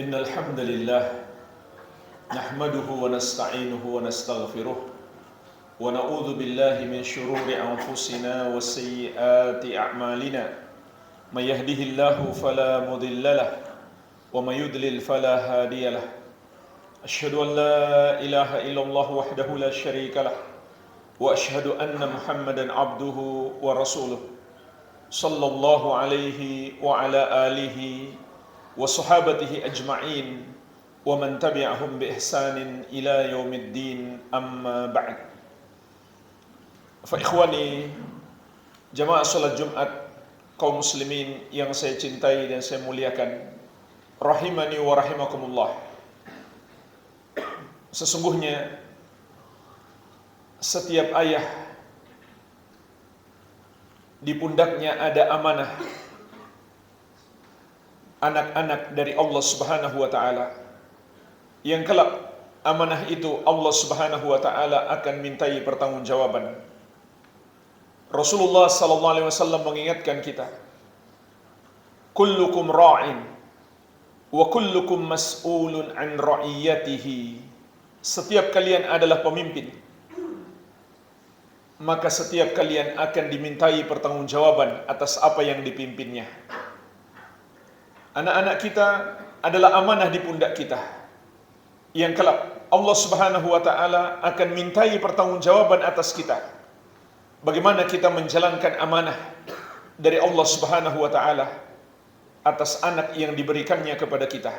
إن الحمد لله نحمده ونستعينه ونستغفره ونعوذ بالله من شرور أنفسنا وسيئات أعمالنا من يهده الله فلا مضل له ومن يضلل فلا هادي له أشهد أن لا إله إلا الله وحده لا شريك له وأشهد أن محمدا عبده ورسوله صلى الله عليه وعلى آله وصحابته أجمعين ومن تبعهم بإحسان إلى يوم الدين أما بعد فإخواني jamaah salat Jumat kaum muslimin yang saya cintai dan saya muliakan, rahimani wa rahimakumullah. Sesungguhnya setiap ayah di pundaknya ada amanah anak-anak dari Allah Subhanahu wa taala, yang kelak amanah itu Allah Subhanahu wa taala akan mintai pertanggungjawaban. Rasulullah sallallahu alaihi wasallam mengingatkan kita, kullukum ra'in wa kullukum mas'ulun an ra'iyatihi. Setiap kalian adalah pemimpin, maka setiap kalian akan dimintai pertanggungjawaban atas apa yang dipimpinnya. Anak-anak kita adalah amanah di pundak kita, yang kelak Allah Subhanahu wa taala akan mintai pertanggungjawaban atas kita. Bagaimana kita menjalankan amanah dari Allah Subhanahu wa taala atas anak yang diberikannya kepada kita.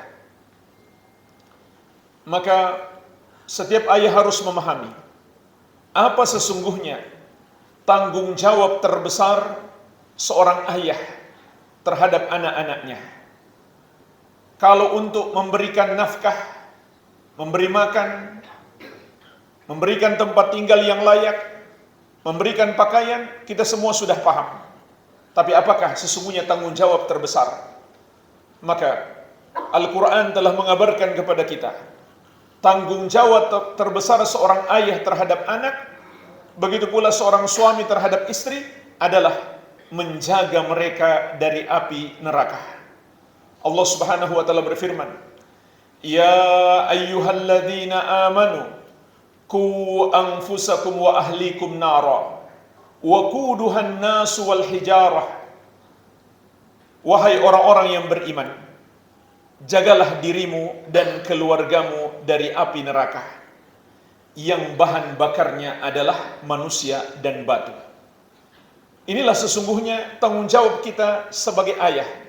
Maka setiap ayah harus memahami apa sesungguhnya tanggung jawab terbesar seorang ayah terhadap anak-anaknya. Kalau untuk memberikan nafkah, memberi makan, memberikan tempat tinggal yang layak, memberikan pakaian, kita semua sudah paham. Tapi apakah sesungguhnya tanggung jawab terbesar? Maka Al-Quran telah mengabarkan kepada kita, tanggung jawab terbesar seorang ayah terhadap anak, begitu pula seorang suami terhadap istri, adalah menjaga mereka dari api neraka. Allah Subhanahu wa taala berfirman, ya ayyuhalladzina amanu qu anfusakum wa ahlikum nara wa quduhan nasu wal hijarah. Wahai orang-orang yang beriman, jagalah dirimu dan keluargamu dari api neraka yang bahan bakarnya adalah manusia dan batu. Inilah sesungguhnya tanggung jawab kita sebagai ayah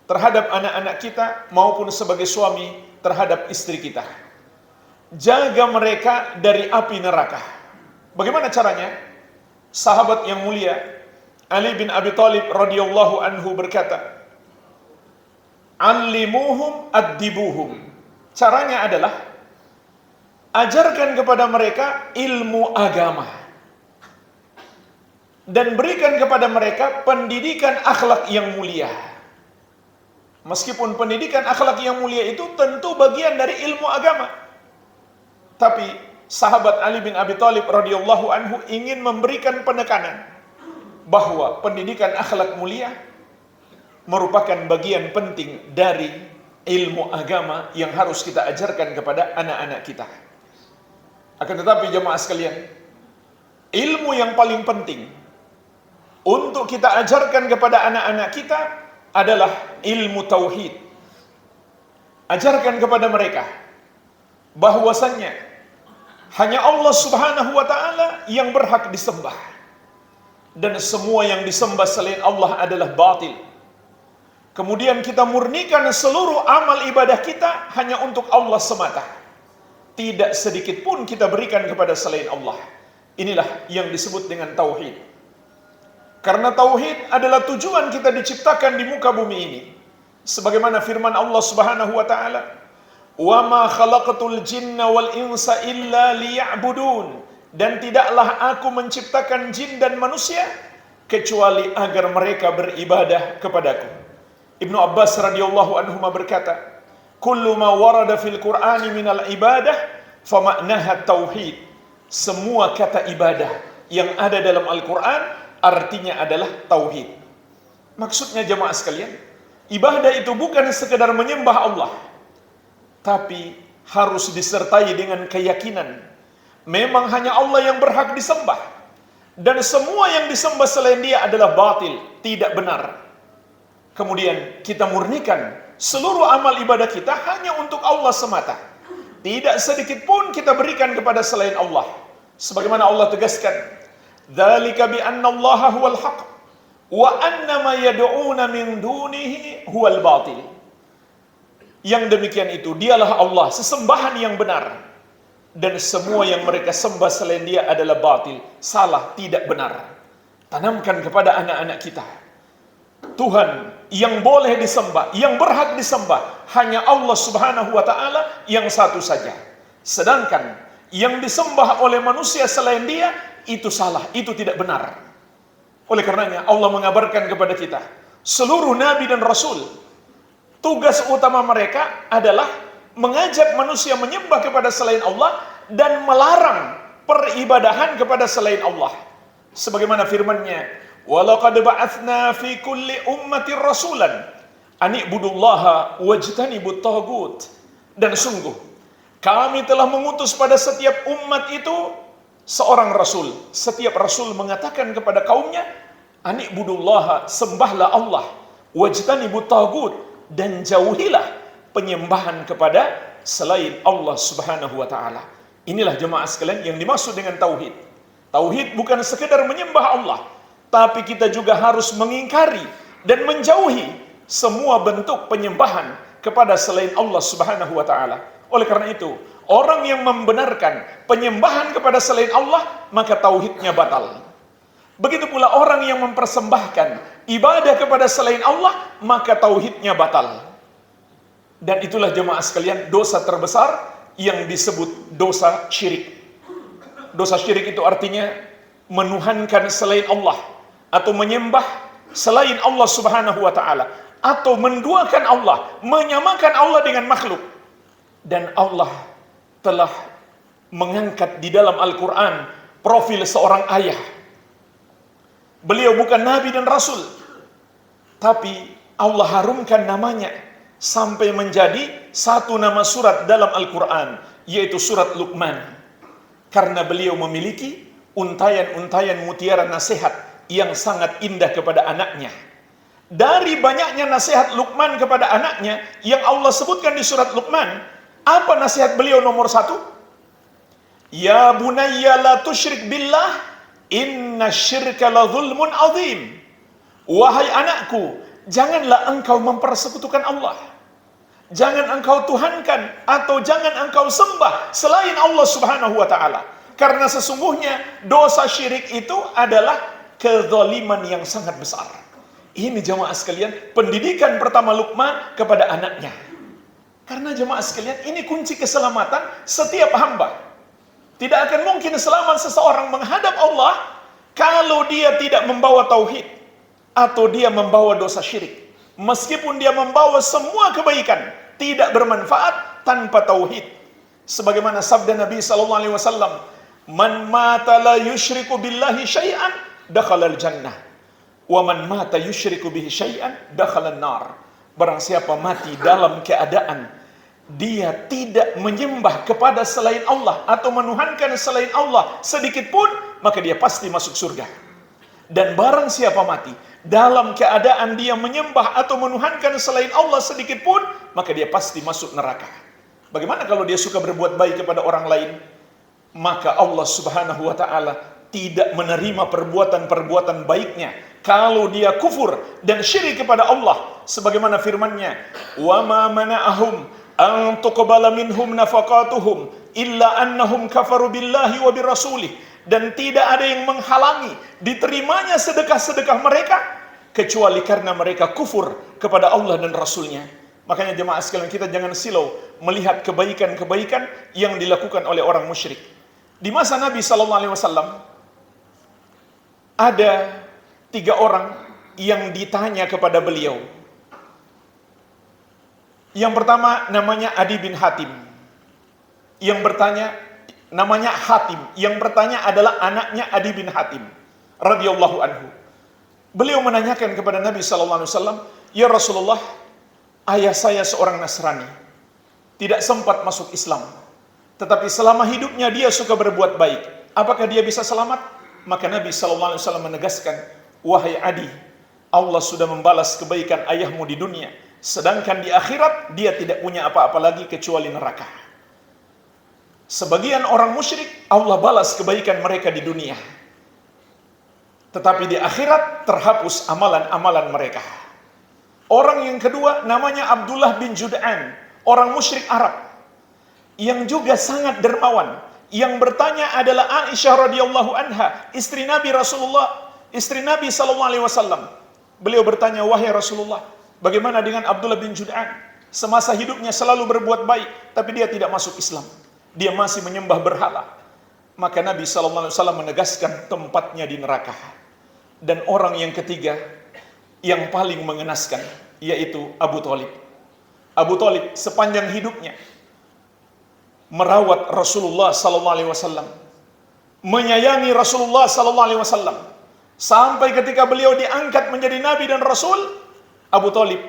terhadap anak-anak kita maupun sebagai suami terhadap istri kita. Jaga mereka dari api neraka. Bagaimana caranya? Sahabat yang mulia Ali bin Abi Thalib radhiyallahu anhu berkata, "Allimuhum addibuhum." Caranya adalah ajarkan kepada mereka ilmu agama dan berikan kepada mereka pendidikan akhlak yang mulia. Meskipun pendidikan akhlak yang mulia itu tentu bagian dari ilmu agama, tapi sahabat Ali bin Abi Thalib radhiyallahu anhu ingin memberikan penekanan bahwa pendidikan akhlak mulia merupakan bagian penting dari ilmu agama yang harus kita ajarkan kepada anak-anak kita. Akan tetapi jemaah sekalian, ilmu yang paling penting untuk kita ajarkan kepada anak-anak kita adalah ilmu tauhid. Ajarkan kepada mereka bahwasannya hanya Allah Subhanahu wa taala yang berhak disembah, dan semua yang disembah selain Allah adalah batil. Kemudian kita murnikan seluruh amal ibadah kita hanya untuk Allah semata. Tidak sedikit pun kita berikan kepada selain Allah. Inilah yang disebut dengan tauhid. Karena tauhid adalah tujuan kita diciptakan di muka bumi ini. Sebagaimana firman Allah Subhanahu wa taala, "Wa ma khalaqatul jinna wal insa illa liya'budun." Dan tidaklah aku menciptakan jin dan manusia kecuali agar mereka beribadah kepadaku. Ibnu Abbas radhiyallahu anhu berkata, "Kullu ma warada fil Qur'ani minal ibadah fa ma'naha tauhid." Semua kata ibadah yang ada dalam Al-Qur'an artinya adalah tauhid. Maksudnya jemaah sekalian, ibadah itu bukan sekedar menyembah Allah, tapi harus disertai dengan keyakinan memang hanya Allah yang berhak disembah, dan semua yang disembah selain Dia adalah batil, tidak benar. Kemudian kita murnikan seluruh amal ibadah kita hanya untuk Allah semata. Tidak sedikit pun kita berikan kepada selain Allah. Sebagaimana Allah tegaskan, "Dzalika bi anna Allaha huwal haqq wa anna ma yad'una min dunihi huwal batil." Yang demikian itu, Dialah Allah, sesembahan yang benar, dan semua yang mereka sembah selain Dia adalah batil, salah, tidak benar. Tanamkan kepada anak-anak kita, Tuhan yang boleh disembah, yang berhak disembah, hanya Allah Subhanahu wa Ta'ala yang satu saja. Sedangkan yang disembah oleh manusia selain Dia itu salah, itu tidak benar. Oleh karenanya Allah mengabarkan kepada kita, seluruh nabi dan rasul, tugas utama mereka adalah mengajak manusia menyembah kepada selain Allah dan melarang peribadahan kepada selain Allah. Sebagaimana firman-Nya, "Walaqad ba'atsna fi kulli ummatin rasulan an i'budullaha wajtanibut taghut." Dan sungguh kami telah mengutus pada setiap umat itu seorang rasul. Setiap rasul mengatakan kepada kaumnya, "An i'budullaha," sembahlah Allah, "wajtanibut taghut," dan jauhilah penyembahan kepada selain Allah Subhanahu wa Ta'ala. Inilah jemaah sekalian yang dimaksud dengan tauhid. Tauhid bukan sekedar menyembah Allah, tapi kita juga harus mengingkari dan menjauhi semua bentuk penyembahan kepada selain Allah Subhanahu wa Ta'ala. Oleh karena itu, orang yang membenarkan penyembahan kepada selain Allah, maka tauhidnya batal. Begitu pula orang yang mempersembahkan ibadah kepada selain Allah, maka tauhidnya batal. Dan itulah jemaah sekalian dosa terbesar yang disebut dosa syirik. Dosa syirik itu artinya menuhankan selain Allah, atau menyembah selain Allah Subhanahu wa Ta'ala, atau menduakan Allah, menyamakan Allah dengan makhluk. Dan Allah telah mengangkat di dalam Al-Quran profil seorang ayah. Beliau bukan nabi dan rasul, tapi Allah harumkan namanya sampai menjadi satu nama surat dalam Al-Quran, yaitu surat Luqman. Karena beliau memiliki untayan-untayan mutiara nasihat yang sangat indah kepada anaknya. Dari banyaknya nasihat Luqman kepada anaknya yang Allah sebutkan di surat Luqman, apa nasihat beliau nomor satu? "Ya bunayya la tusyrik billah, inna syirka la zulmun azim." Wahai anakku, janganlah engkau mempersekutukan Allah. Jangan engkau tuhankan atau jangan engkau sembah selain Allah Subhanahu wa Ta'ala. Karena sesungguhnya dosa syirik itu adalah kezaliman yang sangat besar. Ini jemaah sekalian, pendidikan pertama Luqman kepada anaknya. Karena jemaah sekalian, ini kunci keselamatan setiap hamba. Tidak akan mungkin selamat seseorang menghadap Allah kalau dia tidak membawa tauhid, atau dia membawa dosa syirik. Meskipun dia membawa semua kebaikan, tidak bermanfaat tanpa tauhid. Sebagaimana sabda Nabi SAW, "Man mata la yushriku billahi syai'an, dakhalal jannah. Wa man mata yushriku bihi syai'an, dakhalan nar." Barang siapa mati dalam keadaan dia tidak menyembah kepada selain Allah atau menuhankan selain Allah sedikit pun, maka dia pasti masuk surga. Dan barang siapa mati dalam keadaan dia menyembah atau menuhankan selain Allah sedikit pun, maka dia pasti masuk neraka. Bagaimana kalau dia suka berbuat baik kepada orang lain? Maka Allah Subhanahu wa Ta'ala tidak menerima perbuatan-perbuatan baiknya kalau dia kufur dan syirik kepada Allah. Sebagaimana firman-Nya, "Wa ma mana'ahum an tuqbala minhum nafaqatuhum illa annahum kafaru billahi wa birasulih." Dan tidak ada yang menghalangi diterimanya sedekah-sedekah mereka kecuali karena mereka kufur kepada Allah dan Rasulnya. Makanya jemaah sekalian, kita jangan silau melihat kebaikan-kebaikan yang dilakukan oleh orang musyrik. Di masa Nabi SAW ada 3 orang yang ditanya kepada beliau. Yang pertama namanya Adi bin Hatim. Yang bertanya namanya Hatim. Yang bertanya adalah anaknya Adi bin Hatim radhiyallahu anhu. Beliau menanyakan kepada Nabi SAW, "Ya Rasulullah, ayah saya seorang Nasrani. tidak sempat masuk Islam. Tetapi selama hidupnya dia suka berbuat baik. Apakah dia bisa selamat? Maka Nabi SAW menegaskan, wahai Adi, Allah sudah membalas kebaikan ayahmu di dunia. Sedangkan di akhirat dia tidak punya apa-apa lagi kecuali neraka. Sebagian orang musyrik Allah balas kebaikan mereka di dunia. Tetapi di akhirat terhapus amalan-amalan mereka. Orang yang kedua namanya Abdullah bin Jud'an, orang musyrik Arab yang juga sangat dermawan. Yang bertanya adalah Aisyah radhiyallahu anha, istri Nabi Rasulullah, istri Nabi SAW. Beliau bertanya, wahai Rasulullah, bagaimana dengan Abdullah bin Jud'an? Semasa hidupnya selalu berbuat baik, tapi dia tidak masuk Islam. Dia masih menyembah berhala. Maka Nabi SAW menegaskan tempatnya di neraka. Dan orang yang ketiga, yang paling mengenaskan, yaitu Abu Thalib. Abu Thalib sepanjang hidupnya merawat Rasulullah SAW, menyayangi Rasulullah SAW, sampai ketika beliau diangkat menjadi Nabi dan Rasul, Abu Thalib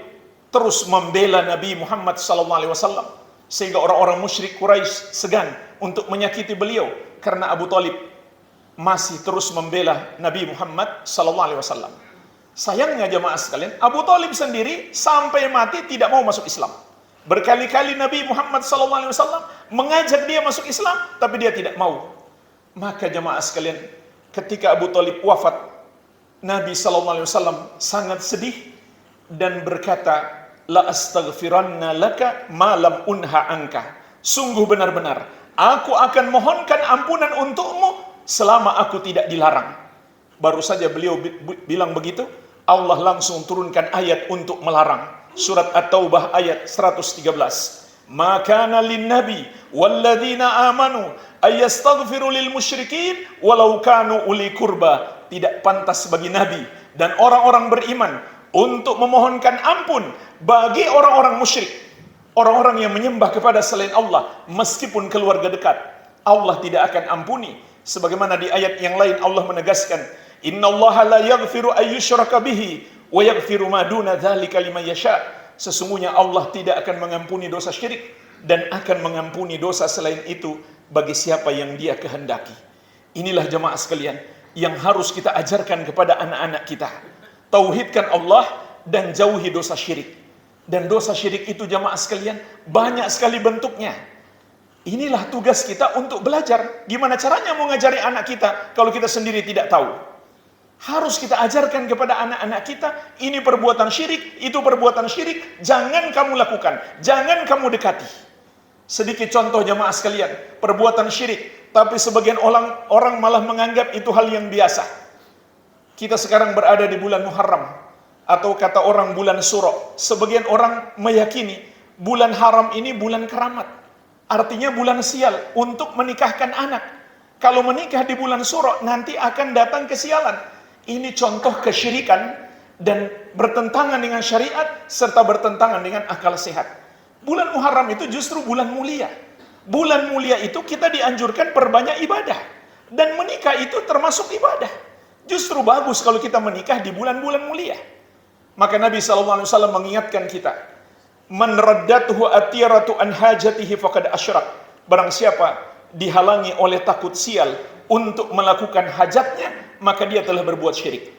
terus membela Nabi Muhammad SAW, sehingga orang-orang musyrik Quraisy segan untuk menyakiti beliau karena Abu Thalib masih terus membela Nabi Muhammad SAW. Sayangnya jemaah sekalian, Abu Thalib sendiri sampai mati tidak mau masuk Islam. Berkali-kali Nabi Muhammad SAW mengajak dia masuk Islam, tapi dia tidak mau. Maka jemaah sekalian, ketika Abu Thalib wafat, Nabi SAW sangat sedih dan berkata, la astaghfiranna laka ma lam unha anka. Sungguh benar-benar aku akan mohonkan ampunan untukmu selama aku tidak dilarang. Baru saja beliau bilang begitu, Allah langsung turunkan ayat untuk melarang. Surat At-Taubah ayat 113. Maka lin nabi walladzina amanu ayastaghfiru lil musyrikin walau kanu uli kurba. Tidak pantas bagi nabi dan orang-orang beriman untuk memohonkan ampun bagi orang-orang musyrik, orang-orang yang menyembah kepada selain Allah meskipun keluarga dekat. Allah tidak akan ampuni. Sebagaimana di ayat yang lain Allah menegaskan, innallaha la yaghfiru ayyushraka bihi wa yaghfiru ma duna dzalika liman yasha. Sesungguhnya Allah tidak akan mengampuni dosa syirik dan akan mengampuni dosa selain itu bagi siapa yang Dia kehendaki. Inilah jemaah sekalian yang harus kita ajarkan kepada anak-anak kita. Tauhidkan Allah dan jauhi dosa syirik. Dan dosa syirik itu jemaah sekalian banyak sekali bentuknya. Inilah tugas kita untuk belajar. Gimana caranya mau ngajari anak kita kalau kita sendiri tidak tahu? Harus kita ajarkan kepada anak-anak kita, ini perbuatan syirik, itu perbuatan syirik, jangan kamu lakukan, jangan kamu dekati. Sedikit contoh jemaah sekalian, perbuatan syirik, tapi sebagian orang malah menganggap itu hal yang biasa. Kita sekarang berada di bulan Muharram, atau kata orang bulan Suro. Sebagian orang meyakini bulan haram ini bulan keramat. Artinya bulan sial untuk menikahkan anak. Kalau menikah di bulan Suro, nanti akan datang kesialan. Ini contoh kesyirikan dan bertentangan dengan syariat serta bertentangan dengan akal sehat. Bulan Muharram itu justru bulan mulia. Bulan mulia itu kita dianjurkan perbanyak ibadah. Dan menikah itu termasuk ibadah. Justru bagus kalau kita menikah di bulan-bulan mulia. Maka Nabi SAW mengingatkan kita, man raddathu atiratu an hajatihi faqad asyrak. Barang siapa dihalangi oleh takut sial untuk melakukan hajatnya, maka dia telah berbuat syirik.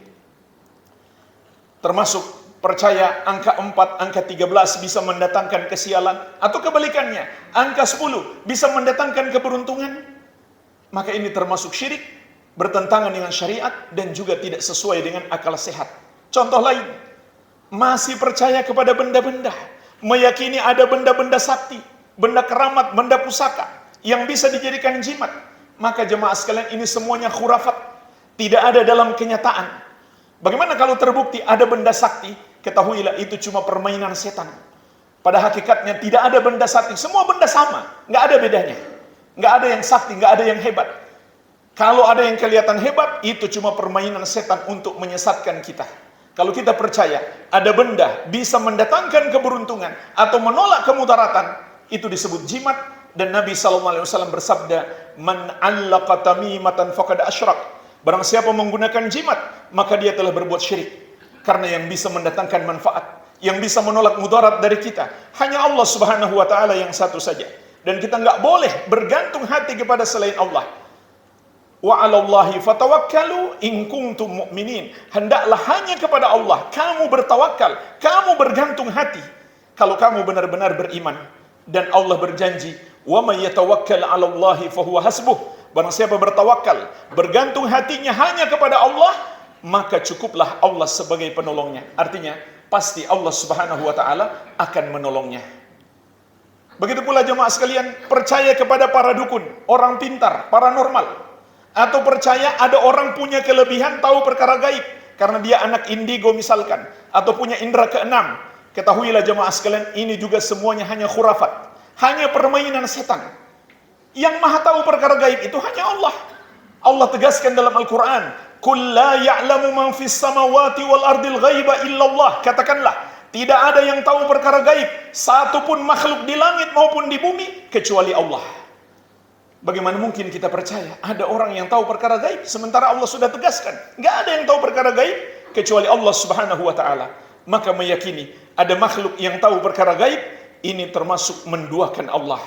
Termasuk percaya angka 4, angka 13 bisa mendatangkan kesialan, atau kebalikannya, angka 10 bisa mendatangkan keberuntungan. Maka ini termasuk syirik, bertentangan dengan syariat, dan juga tidak sesuai dengan akal sehat. Contoh lain, masih percaya kepada benda-benda, meyakini ada benda-benda sakti, benda keramat, benda pusaka, yang bisa dijadikan jimat. Maka jemaah sekalian, ini semuanya khurafat, tidak ada dalam kenyataan. Bagaimana kalau terbukti ada benda sakti? Ketahuilah itu cuma permainan setan. Pada hakikatnya tidak ada benda sakti, semua benda sama, nggak ada bedanya. Nggak ada yang sakti, nggak ada yang hebat. Kalau ada yang kelihatan hebat, itu cuma permainan setan untuk menyesatkan kita. Kalau kita percaya ada benda bisa mendatangkan keberuntungan atau menolak kemudaratan, itu disebut jimat. Dan Nabi SAW bersabda, man 'allaqa tamimatan faqad asyrak. Barang siapa menggunakan jimat, maka dia telah berbuat syirik. Karena yang bisa mendatangkan manfaat, yang bisa menolak mudarat dari kita. Hanya Allah Subhanahu wa ta'ala yang satu saja. Dan kita nggak boleh bergantung hati kepada selain Allah. Wa 'alallahi fatawakkalu in kuntum mu'minin. Hendaklah hanya kepada Allah kamu bertawakal, kamu bergantung hati kalau kamu benar-benar beriman. Dan Allah berjanji, wa may yatawakkal 'alallahi fahuwa hasbuh. Barang siapa bertawakal, bergantung hatinya hanya kepada Allah, maka cukuplah Allah sebagai penolongnya. Artinya, pasti Allah Subhanahu wa ta'ala akan menolongnya. Begitu pula jemaah sekalian, percaya kepada para dukun, orang pintar, paranormal. Atau percaya ada orang punya kelebihan tahu perkara gaib karena dia anak indigo misalkan, atau punya indera keenam. Ketahuilah jemaah sekalian, ini juga semuanya hanya khurafat, hanya permainan setan. Yang maha tahu perkara gaib itu hanya Allah. Allah tegaskan dalam Al-Quran, "Qul la ya'lamu man fis samawati wal ardil ghaiba illallah." Katakanlah, tidak ada yang tahu perkara gaib, satupun makhluk di langit maupun di bumi, kecuali Allah. Bagaimana mungkin kita percaya ada orang yang tahu perkara gaib, sementara Allah sudah tegaskan, nggak ada yang tahu perkara gaib, kecuali Allah Subhanahu wa ta'ala. Maka meyakini ada makhluk yang tahu perkara gaib, ini termasuk menduakan Allah.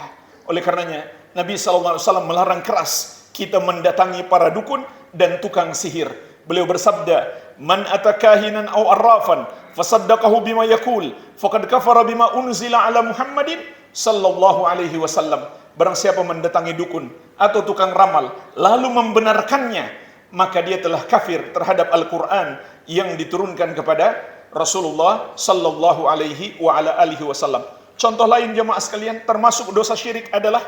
Oleh karenanya, Nabi SAW melarang keras kita mendatangi para dukun dan tukang sihir. Beliau bersabda, "Man atakahinan aw arrafan fasaddaqahu bima yaqul faqad kafara bima unzila ala Muhammadin sallallahu alaihi wasallam." Barang siapa mendatangi dukun atau tukang ramal lalu membenarkannya, maka dia telah kafir terhadap Al-Quran yang diturunkan kepada Rasulullah sallallahu alaihi wa ala alihi wasallam. Contoh lain jemaah sekalian, termasuk dosa syirik adalah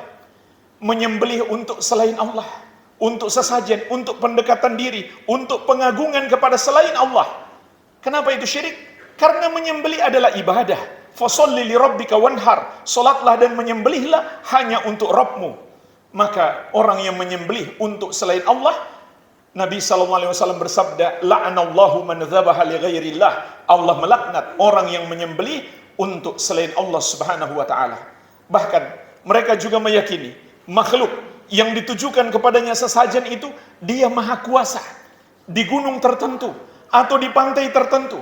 menyembelih untuk selain Allah, untuk sesajen, untuk pendekatan diri, untuk pengagungan kepada selain Allah. Kenapa itu syirik? Karena menyembelih adalah ibadah. Fasholli li rabbika wanhar. Salatlah dan menyembelihlah hanya untuk Rabbmu. Maka orang yang menyembelih untuk selain Allah, Nabi SAW bersabda, "La'anallahu man dzabaha li ghairillah." Allah melaknat orang yang menyembelih untuk selain Allah Subhanahu wa ta'ala. Bahkan mereka juga meyakini makhluk yang ditujukan kepadanya sesajen itu dia maha kuasa di gunung tertentu atau di pantai tertentu,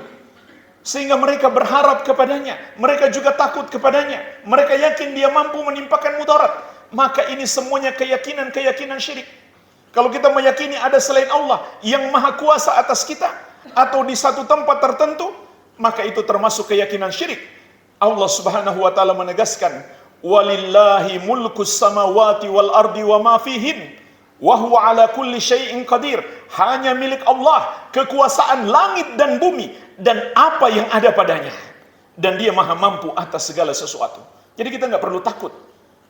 sehingga mereka berharap kepadanya, mereka juga takut kepadanya, mereka yakin dia mampu menimpakan mudarat. Maka ini semuanya keyakinan-keyakinan syirik. Kalau kita meyakini ada selain Allah yang maha kuasa atas kita atau di satu tempat tertentu, maka itu termasuk keyakinan syirik. Allah Subhanahu wa ta'ala menegaskan, "Walillahi mulkus samawati wal ardi wa ma fihin wa huwa ala kulli syai'in qadir." Hanya milik Allah kekuasaan langit dan bumi dan apa yang ada padanya, dan dia maha mampu atas segala sesuatu. Jadi kita nggak perlu takut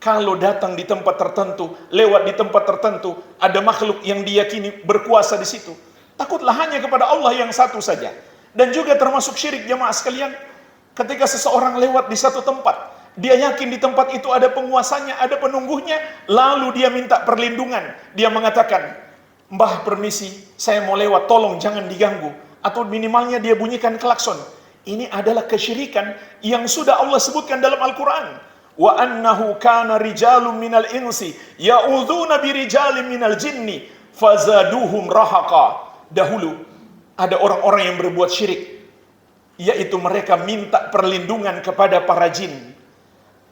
kalau datang di tempat tertentu, lewat di tempat tertentu, ada makhluk yang diyakini berkuasa di situ. Takutlah hanya kepada Allah yang satu saja. Dan juga termasuk syirik jemaah sekalian, ketika seseorang lewat di satu tempat, dia yakin di tempat itu ada penguasanya, ada penunggunya, lalu dia minta perlindungan. Dia mengatakan, "Mbah permisi, saya mau lewat, tolong jangan diganggu." Atau minimalnya dia bunyikan klakson. Ini adalah kesyirikan yang sudah Allah sebutkan dalam Al-Quran. "Wa annahu kana rijalun minal insi ya'udzuuna birijalin minal jinni fazaduhum rahaqa." Dahulu ada orang-orang yang berbuat syirik, yaitu mereka minta perlindungan kepada para jin.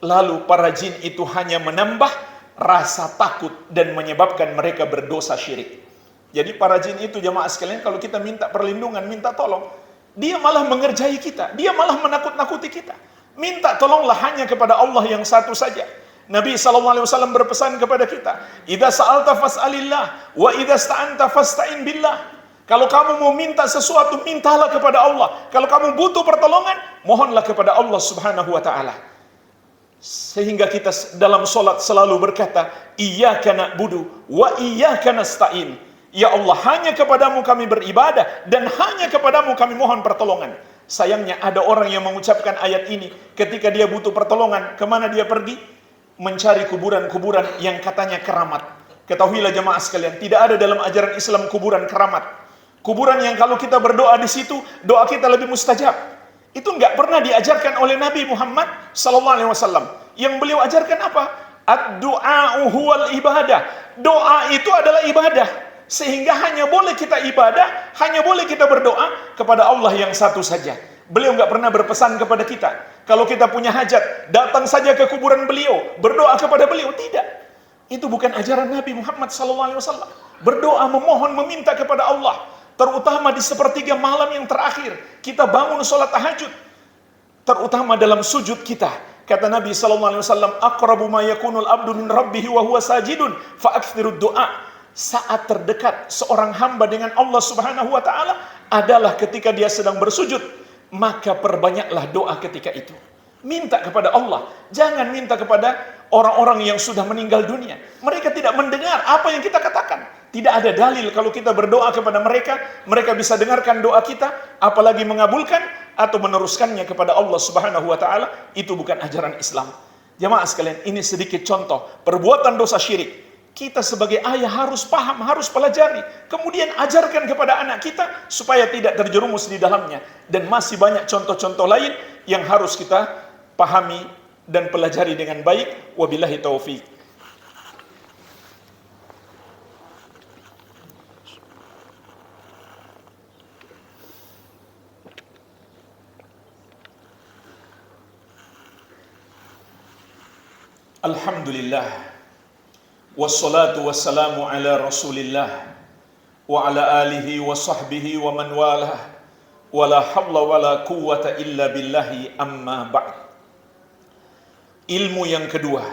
Lalu para jin itu hanya menambah rasa takut dan menyebabkan mereka berdosa syirik. Jadi para jin itu jamaah sekalian, kalau kita minta perlindungan, minta tolong, dia malah mengerjai kita, dia malah menakut-nakuti kita. Minta tolonglah hanya kepada Allah yang satu saja. Nabi SAW berpesan kepada kita, "Idza sa'alta fas'alillah, wa idza sta'anta fasta'in billah." Kalau kamu mau minta sesuatu, mintalah kepada Allah. Kalau kamu butuh pertolongan, mohonlah kepada Allah Subhanahu wa ta'ala. Sehingga kita dalam solat selalu berkata, "Iyyaka na'budu wa iyyaka nasta'in." Ya Allah, hanya kepadamu kami beribadah dan hanya kepadamu kami mohon pertolongan. Sayangnya ada orang yang mengucapkan ayat ini ketika dia butuh pertolongan, kemana dia pergi? Mencari kuburan-kuburan yang katanya keramat. Ketahuilah jemaah sekalian, tidak ada dalam ajaran Islam kuburan keramat. Kuburan yang kalau kita berdoa di situ, doa kita lebih mustajab. Itu nggak pernah diajarkan oleh Nabi Muhammad SAW. Yang beliau ajarkan apa? Ad-du'a'u huwal ibadah. Doa itu adalah ibadah. Sehingga hanya boleh kita ibadah, hanya boleh kita berdoa kepada Allah yang satu saja. Beliau nggak pernah berpesan kepada kita, kalau kita punya hajat, datang saja ke kuburan beliau, berdoa kepada beliau. Tidak. Itu bukan ajaran Nabi Muhammad SAW. Berdoa, memohon, meminta kepada Allah. Terutama di sepertiga malam yang terakhir. Kita bangun sholat tahajud. Terutama dalam sujud kita. Kata Nabi SAW, aqrabu ma yakunul abdu min rabbihi wa huwa sajidun fa'akthirud doa. Saat terdekat seorang hamba dengan Allah Subhanahu wa ta'ala adalah ketika dia sedang bersujud. Maka perbanyaklah doa ketika itu. Minta kepada Allah. Jangan minta kepada orang-orang yang sudah meninggal dunia. Mereka tidak mendengar apa yang kita katakan. Tidak ada dalil kalau kita berdoa kepada mereka, mereka bisa dengarkan doa kita, apalagi mengabulkan atau meneruskannya kepada Allah Subhanahu wa ta'ala. Itu bukan ajaran Islam. Jamaah sekalian, ini sedikit contoh perbuatan dosa syirik. Kita sebagai ayah harus paham, harus pelajari, kemudian ajarkan kepada anak kita supaya tidak terjerumus di dalamnya. Dan masih banyak contoh-contoh lain yang harus kita pahami dan pelajari dengan baik. Wabillahi taufik. Alhamdulillah. Wassalatu wassalamu ala Rasulillah wa ala alihi wa sahbihi wa man walah. Wala hawla wala quwwata illa billahi, amma ba'd. Ilmu yang kedua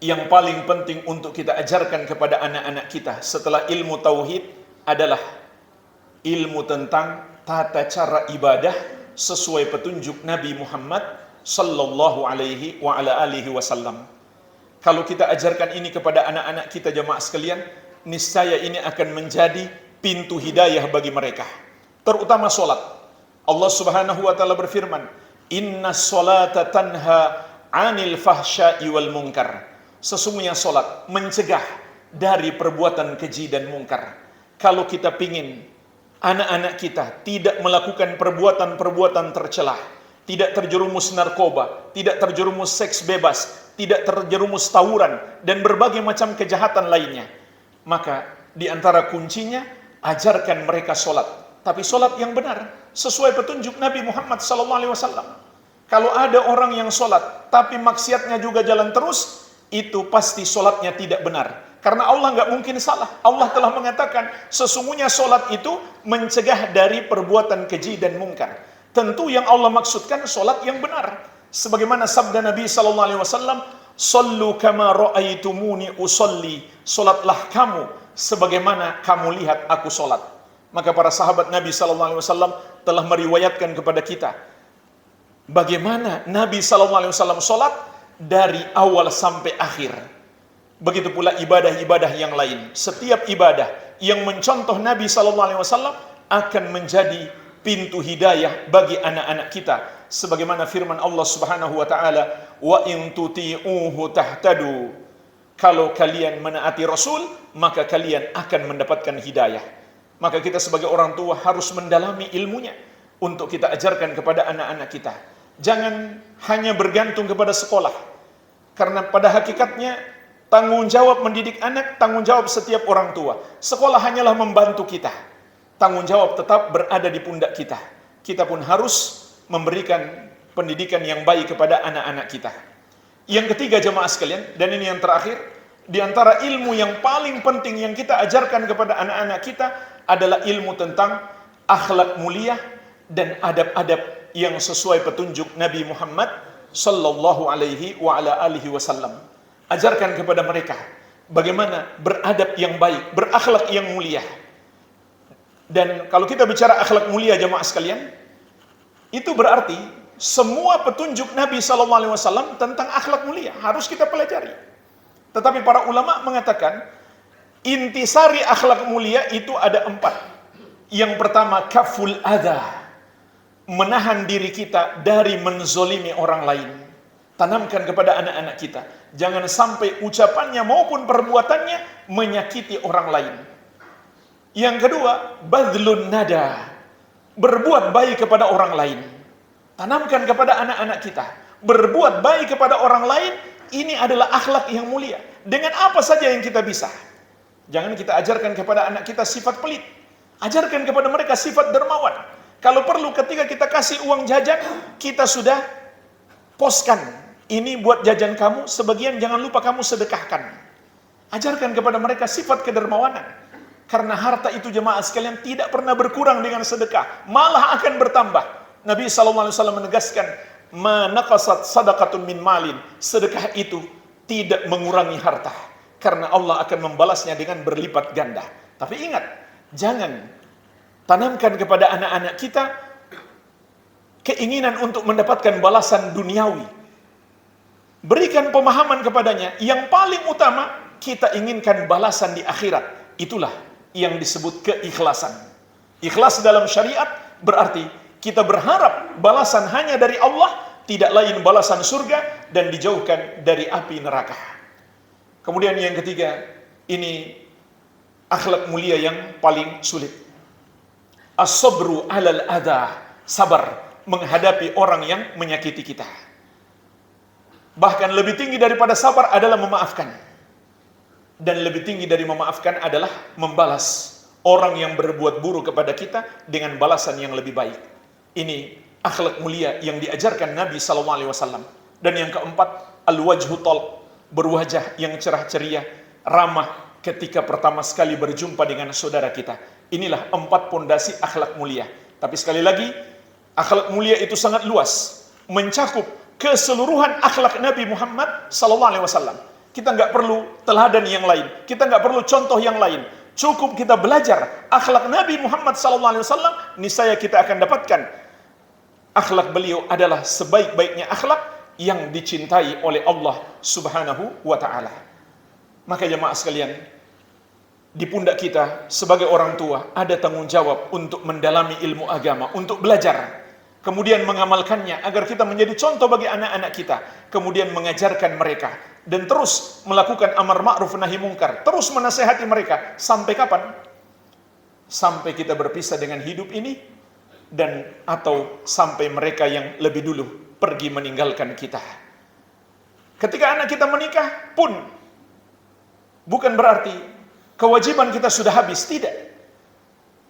yang paling penting untuk kita ajarkan kepada anak-anak kita setelah ilmu tauhid adalah ilmu tentang tata cara ibadah sesuai petunjuk Nabi Muhammad sallallahu alaihi wa ala alihi wasallam. Kalau kita ajarkan ini kepada anak-anak kita jemaah sekalian, niscaya ini akan menjadi pintu hidayah bagi mereka. Terutama solat. Allah Subhanahu wa taala berfirman, "Innas solata tanha 'anil fahsya'i wal munkar." Sesungguhnya solat mencegah dari perbuatan keji dan mungkar. Kalau kita pingin anak-anak kita tidak melakukan perbuatan-perbuatan tercelah, tidak terjerumus narkoba, tidak terjerumus seks bebas, tidak terjerumus tawuran, dan berbagai macam kejahatan lainnya, maka di antara kuncinya, ajarkan mereka solat. Tapi solat yang benar, sesuai petunjuk Nabi Muhammad SAW. Kalau ada orang yang solat, tapi maksiatnya juga jalan terus, itu pasti solatnya tidak benar. Karena Allah nggak mungkin salah. Allah telah mengatakan, sesungguhnya solat itu mencegah dari perbuatan keji dan mungkar. Tentu yang Allah maksudkan solat yang benar. Sebagaimana sabda Nabi SAW, "Sallu kama ra'aitumuni usolli." Solatlah kamu sebagaimana kamu lihat aku solat. Maka para sahabat Nabi SAW telah meriwayatkan kepada kita bagaimana Nabi SAW solat dari awal sampai akhir. Begitu pula ibadah-ibadah yang lain. Setiap ibadah yang mencontoh Nabi SAW akan menjadi pintu hidayah bagi anak-anak kita. Sebagaimana firman Allah Subhanahu wa taala, "Wa in tuti'uhu tahtadu." Kalau kalian menaati Rasul, maka kalian akan mendapatkan hidayah. Maka kita sebagai orang tua harus mendalami ilmunya untuk kita ajarkan kepada anak-anak kita. Jangan hanya bergantung kepada sekolah. Karena pada hakikatnya tanggung jawab mendidik anak, tanggung jawab setiap orang tua. Sekolah hanyalah membantu kita. Tanggung jawab tetap berada di pundak kita. Kita pun harus memberikan pendidikan yang baik kepada anak-anak kita. Yang ketiga jemaah sekalian, dan ini yang terakhir, di antara ilmu yang paling penting yang kita ajarkan kepada anak-anak kita adalah ilmu tentang akhlak mulia dan adab-adab yang sesuai petunjuk Nabi Muhammad sallallahu alaihi wa ala alihi wasallam. Ajarkan kepada mereka bagaimana beradab yang baik, berakhlak yang mulia. Dan kalau kita bicara akhlak mulia jemaah sekalian, itu berarti semua petunjuk Nabi SAW tentang akhlak mulia harus kita pelajari. Tetapi para ulama mengatakan intisari akhlak mulia itu ada 4. Yang pertama, kaful adha, menahan diri kita dari menzolimi orang lain. Tanamkan kepada anak-anak kita, jangan sampai ucapannya maupun perbuatannya menyakiti orang lain. Yang kedua, badlun nada, berbuat baik kepada orang lain. Tanamkan kepada anak-anak kita, berbuat baik kepada orang lain, ini adalah akhlak yang mulia. Dengan apa saja yang kita bisa. Jangan kita ajarkan kepada anak kita sifat pelit. Ajarkan kepada mereka sifat dermawan. Kalau perlu ketika kita kasih uang jajan, kita sudah poskan. Ini buat jajan kamu, sebagian jangan lupa kamu sedekahkan. Ajarkan kepada mereka sifat kedermawanan. Karena harta itu jemaah sekalian tidak pernah berkurang dengan sedekah, malah akan bertambah. Nabi SAW menegaskan, "Ma naqasat sadaqatun min malin." Sedekah itu tidak mengurangi harta, karena Allah akan membalasnya dengan berlipat ganda. Tapi ingat, jangan tanamkan kepada anak-anak kita keinginan untuk mendapatkan balasan duniawi. Berikan pemahaman kepadanya, yang paling utama kita inginkan balasan di akhirat. Itulah yang disebut keikhlasan. Ikhlas dalam syariat berarti kita berharap balasan hanya dari Allah, tidak lain balasan surga, dan dijauhkan dari api neraka. Kemudian yang ketiga, ini akhlak mulia yang paling sulit. As-sabru 'alal adha, sabar menghadapi orang yang menyakiti kita. Bahkan lebih tinggi daripada sabar adalah memaafkan. Dan lebih tinggi dari memaafkan adalah membalas orang yang berbuat buruk kepada kita dengan balasan yang lebih baik. Ini akhlak mulia yang diajarkan Nabi SAW. Dan yang keempat, al-wajhu talq, berwajah yang cerah ceria, ramah ketika pertama sekali berjumpa dengan saudara kita. Inilah 4 pondasi akhlak mulia. Tapi sekali lagi, akhlak mulia itu sangat luas, mencakup keseluruhan akhlak Nabi Muhammad SAW. Kita nggak perlu teladan yang lain, kita nggak perlu contoh yang lain. Cukup kita belajar akhlak Nabi Muhammad SAW, niscaya kita akan dapatkan akhlak beliau adalah sebaik-baiknya akhlak yang dicintai oleh Allah Subhanahu wa Ta'ala. Maka jemaah sekalian, di pundak kita sebagai orang tua ada tanggung jawab untuk mendalami ilmu agama, untuk belajar, kemudian mengamalkannya agar kita menjadi contoh bagi anak-anak kita, kemudian mengajarkan mereka, dan terus melakukan amar ma'ruf nahi mungkar, terus menasehati mereka. Sampai kapan? Sampai kita berpisah dengan hidup ini, dan atau sampai mereka yang lebih dulu pergi meninggalkan kita. Ketika anak kita menikah pun bukan berarti kewajiban kita sudah habis, tidak.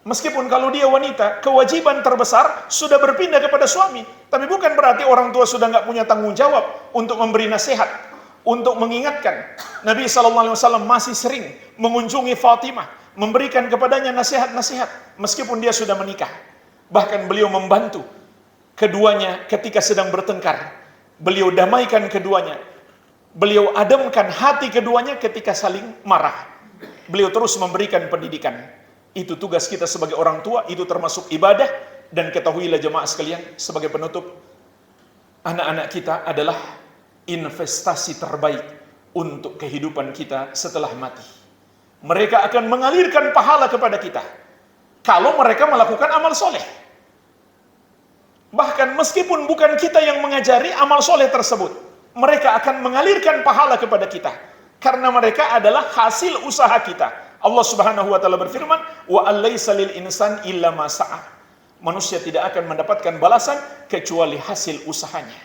Meskipun kalau dia wanita, kewajiban terbesar sudah berpindah kepada suami. Tapi bukan berarti orang tua sudah nggak punya tanggung jawab untuk memberi nasihat, untuk mengingatkan. Nabi SAW masih sering mengunjungi Fatimah, memberikan kepadanya nasihat-nasihat, meskipun dia sudah menikah. Bahkan beliau membantu keduanya ketika sedang bertengkar. Beliau damaikan keduanya. Beliau ademkan hati keduanya ketika saling marah. Beliau terus memberikan pendidikan. Itu tugas kita sebagai orang tua, itu termasuk ibadah. Dan ketahuilah jemaah sekalian, sebagai penutup, anak-anak kita adalah investasi terbaik untuk kehidupan kita setelah mati. Mereka akan mengalirkan pahala kepada kita kalau mereka melakukan amal soleh. Bahkan meskipun bukan kita yang mengajari amal soleh tersebut, mereka akan mengalirkan pahala kepada kita, karena mereka adalah hasil usaha kita. Allah Subhanahu wa Ta'ala berfirman, wa alaysa lil insan illa ma sa'a. Manusia tidak akan mendapatkan balasan kecuali hasil usahanya.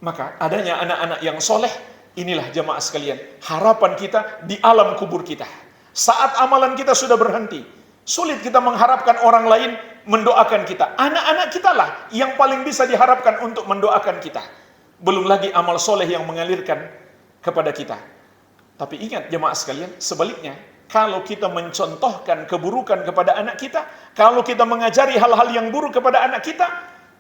Maka adanya anak-anak yang soleh, inilah jemaah sekalian harapan kita di alam kubur kita. Saat amalan kita sudah berhenti, sulit kita mengharapkan orang lain mendoakan kita. Anak-anak kita lah yang paling bisa diharapkan untuk mendoakan kita. Belum lagi amal soleh yang mengalirkan kepada kita. Tapi ingat jemaah sekalian, sebaliknya, kalau kita mencontohkan keburukan kepada anak kita, kalau kita mengajari hal-hal yang buruk kepada anak kita,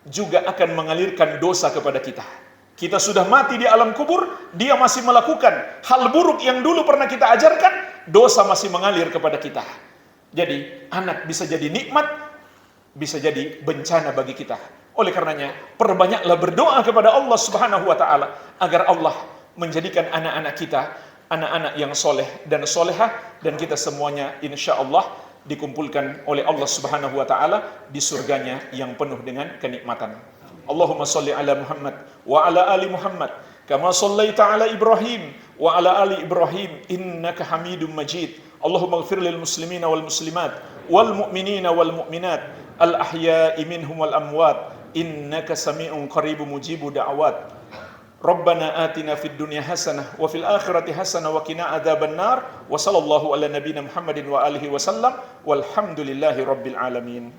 juga akan mengalirkan dosa kepada kita. Kita sudah mati di alam kubur, dia masih melakukan hal buruk yang dulu pernah kita ajarkan, dosa masih mengalir kepada kita. Jadi, anak bisa jadi nikmat, bisa jadi bencana bagi kita. Oleh karenanya, perbanyaklah berdoa kepada Allah Subhanahu wa Ta'ala agar Allah menjadikan anak-anak kita anak-anak yang soleh dan solehah, dan kita semuanya insya Allah dikumpulkan oleh Allah Subhanahu wa Ta'ala di surganya yang penuh dengan kenikmatan. Allahumma salli ala Muhammad wa ala ali Muhammad kama sallaita ala Ibrahim wa ala ali Ibrahim innaka Hamidum Majid. Allahumma ighfir lil muslimina wal muslimat wal mu'minina wal mu'minat al ahya'i minhum wal amwat innaka sami'un qaribun mujibu da'awat. Rabbana atina fid dunya hasanah wa fil akhirati hasanah wa qina adzabannar wa sallallahu ala nabiyyina Muhammadin wa alihi wasallam walhamdulillahi rabbil alamin.